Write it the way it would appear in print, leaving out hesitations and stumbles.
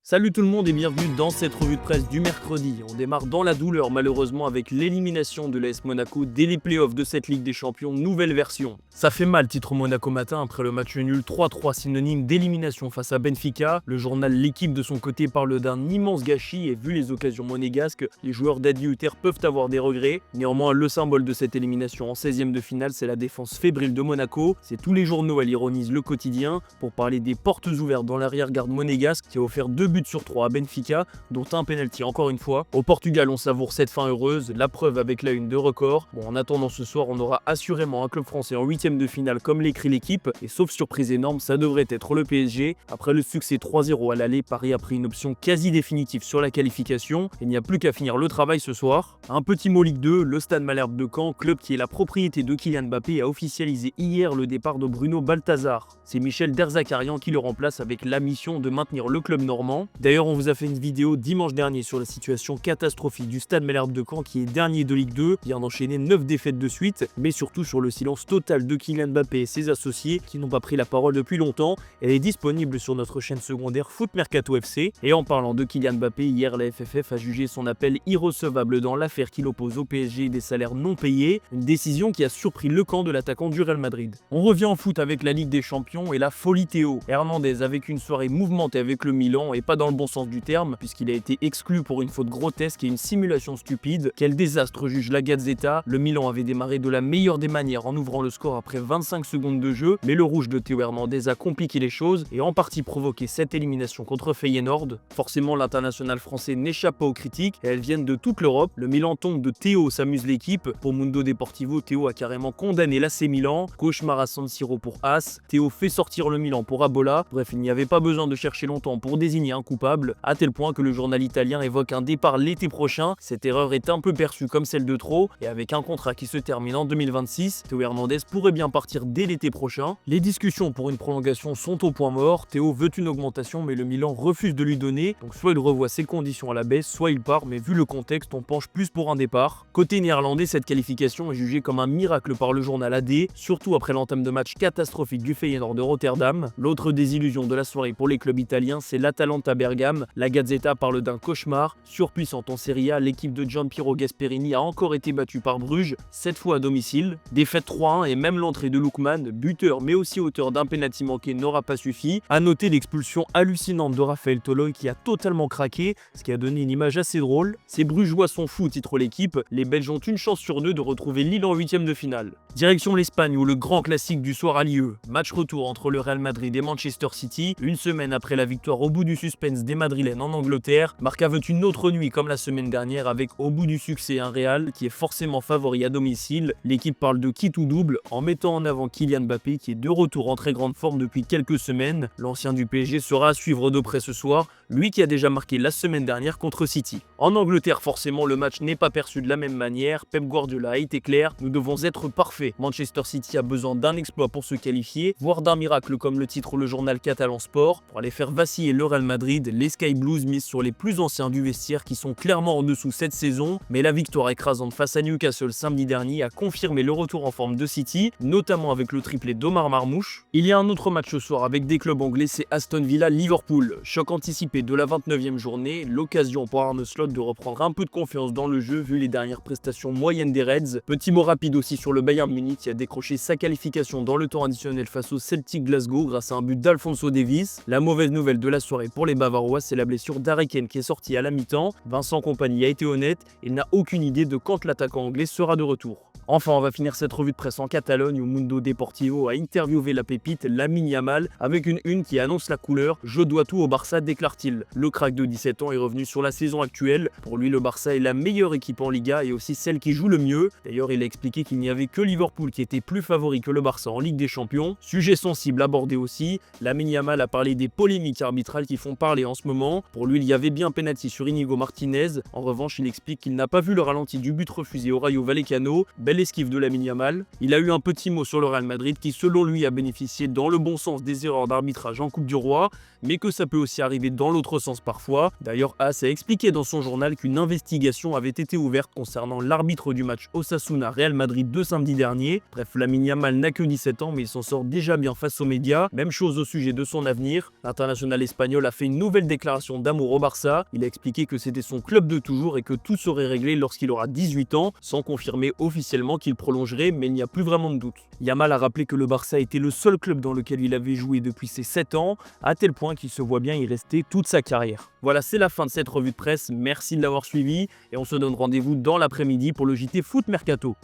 Salut tout le monde et bienvenue dans cette revue de presse du mercredi. On démarre dans la douleur malheureusement avec l'élimination de l'AS Monaco dès les playoffs de cette Ligue des Champions, nouvelle version. Ça fait mal titre Monaco matin après le match nul 3-3 synonyme d'élimination face à Benfica. Le journal L'équipe de son côté parle d'un immense gâchis et vu les occasions monégasques, les joueurs d'Adi Hutter peuvent avoir des regrets. Néanmoins le symbole de cette élimination en 16e de finale c'est la défense fébrile de Monaco. C'est tous les journaux elle ironise le quotidien pour parler des portes ouvertes dans l'arrière-garde monégasque qui a offert 2 buts sur 3 à Benfica, dont un penalty encore une fois. Au Portugal, on savoure cette fin heureuse, la preuve avec la une de record. Bon, en attendant ce soir, on aura assurément un club français en 8e de finale comme l'écrit l'équipe, et sauf surprise énorme, ça devrait être le PSG. Après le succès 3-0 à l'aller, Paris a pris une option quasi définitive sur la qualification, et il n'y a plus qu'à finir le travail ce soir. Un petit mot Ligue 2, le Stade Malherbe de Caen, club qui est la propriété de Kylian Mbappé, a officialisé hier le départ de Bruno Balthazar. C'est Michel Derzakarian qui le remplace avec la mission de maintenir le club normand. D'ailleurs, on vous a fait une vidéo dimanche dernier sur la situation catastrophique du Stade Malherbe de Caen qui est dernier de Ligue 2, vient d'enchaîner 9 défaites de suite, mais surtout sur le silence total de Kylian Mbappé et ses associés qui n'ont pas pris la parole depuis longtemps. Elle est disponible sur notre chaîne secondaire Foot Mercato FC. Et en parlant de Kylian Mbappé, hier la FFF a jugé son appel irrecevable dans l'affaire qui l'oppose au PSG et des salaires non payés, une décision qui a surpris le camp de l'attaquant du Real Madrid. On revient en foot avec la Ligue des Champions et la folie Théo Hernandez avec une soirée mouvementée avec le Milan et pas dans le bon sens du terme puisqu'il a été exclu pour une faute grotesque et une simulation stupide. Quel désastre juge la Gazzetta. Le Milan avait démarré de la meilleure des manières en ouvrant le score après 25 secondes de jeu, mais le rouge de Théo Hernandez a compliqué les choses et en partie provoqué cette élimination contre Feyenoord. Forcément l'international français n'échappe pas aux critiques et elles viennent de toute l'Europe. Le Milan tombe de Théo s'amuse l'équipe. Pour Mundo Deportivo, Théo a carrément condamné l'AC Milan. Cauchemar à San Siro pour As. Théo fait sortir le Milan pour Abola. Bref, il n'y avait pas besoin de chercher longtemps pour désigner un coupable, à tel point que le journal italien évoque un départ l'été prochain. Cette erreur est un peu perçue comme celle de trop, et avec un contrat qui se termine en 2026, Théo Hernandez pourrait bien partir dès l'été prochain. Les discussions pour une prolongation sont au point mort. Théo veut une augmentation, mais le Milan refuse de lui donner, donc soit il revoit ses conditions à la baisse, soit il part, mais vu le contexte, on penche plus pour un départ. Côté néerlandais, cette qualification est jugée comme un miracle par le journal AD, surtout après l'entame de match catastrophique du Feyenoord de Rotterdam. L'autre désillusion de la soirée pour les clubs italiens, c'est l'Atalanta Bergame. La Gazzetta parle d'un cauchemar. Surpuissante en Serie A, l'équipe de Gianpiero Gasperini a encore été battue par Bruges, cette fois à domicile. Défaite 3-1 et même l'entrée de Lookman, buteur mais aussi auteur d'un penalty manqué, n'aura pas suffi. A noter l'expulsion hallucinante de Raphaël Toloi qui a totalement craqué, ce qui a donné une image assez drôle. Ces Brugeois sont fous, titre l'équipe. Les Belges ont une chance sur deux de retrouver Lille en 8e de finale. Direction l'Espagne où le grand classique du soir a lieu. Match retour entre le Real Madrid et Manchester City, une semaine après la victoire au bout du suspense des Madrilènes en Angleterre. Marca veut une autre nuit comme la semaine dernière avec au bout du succès un Real qui est forcément favori à domicile. L'équipe parle de quitte ou double en mettant en avant Kylian Mbappé qui est de retour en très grande forme depuis quelques semaines. L'ancien du PSG sera à suivre de près ce soir, lui qui a déjà marqué la semaine dernière contre City. En Angleterre forcément le match n'est pas perçu de la même manière. Pep Guardiola a été clair, nous devons être parfaits. Manchester City a besoin d'un exploit pour se qualifier, voire d'un miracle comme le titre le journal catalan Sport. Pour aller faire vaciller le Real Madrid, les Sky Blues misent sur les plus anciens du vestiaire qui sont clairement en dessous cette saison, mais la victoire écrasante face à Newcastle samedi dernier a confirmé le retour en forme de City, notamment avec le triplé d'Omar Marmouche. Il y a un autre match ce soir avec des clubs anglais, c'est Aston Villa-Liverpool. Choc anticipé de la 29e journée, l'occasion pour Arne Slot de reprendre un peu de confiance dans le jeu vu les dernières prestations moyennes des Reds. Petit mot rapide aussi sur le Bayern Munich qui a décroché sa qualification dans le temps additionnel face au Celtic Glasgow grâce à un but d'Alphonso Davies. La mauvaise nouvelle de la soirée pour les Bavarois, c'est la blessure d'Harry Kane qui est sorti à la mi-temps. Vincent Kompany a été honnête, il n'a aucune idée de quand l'attaquant anglais sera de retour. Enfin, on va finir cette revue de presse en Catalogne où Mundo Deportivo a interviewé la pépite Lamine Yamal avec une qui annonce la couleur. Je dois tout au Barça, déclare-t-il. Le crack de 17 ans est revenu sur la saison actuelle. Pour lui, le Barça est la meilleure équipe en Liga et aussi celle qui joue le mieux. D'ailleurs, il a expliqué qu'il n'y avait que Liverpool qui était plus favori que le Barça en Ligue des Champions. Sujet sensible abordé aussi, Lamine Yamal a parlé des polémiques arbitrales qui font parler en ce moment. Pour lui, il y avait bien penalty sur Inigo Martinez. En revanche, il explique qu'il n'a pas vu le ralenti du but refusé au Rayo Vallecano. Belle belle esquive de Lamine Yamal. Il a eu un petit mot sur le Real Madrid qui selon lui a bénéficié dans le bon sens des erreurs d'arbitrage en Coupe du Roi, mais que ça peut aussi arriver dans l'autre sens parfois. D'ailleurs, As a expliqué dans son journal qu'une investigation avait été ouverte concernant l'arbitre du match Osasuna-Real Madrid de samedi dernier. Bref, Lamine Yamal n'a que 17 ans, mais il s'en sort déjà bien face aux médias. Même chose au sujet de son avenir. L'international espagnol a fait une nouvelle déclaration d'amour au Barça. Il a expliqué que c'était son club de toujours et que tout serait réglé lorsqu'il aura 18 ans, sans confirmer officiellement qu'il prolongerait, mais il n'y a plus vraiment de doute. Yamal a rappelé que le Barça était le seul club dans lequel il avait joué depuis ses 7 ans, à tel point qu'il se voit bien y rester toute sa carrière. Voilà, c'est la fin de cette revue de presse. Merci de l'avoir suivi et on se donne rendez-vous dans l'après-midi pour le JT Foot Mercato.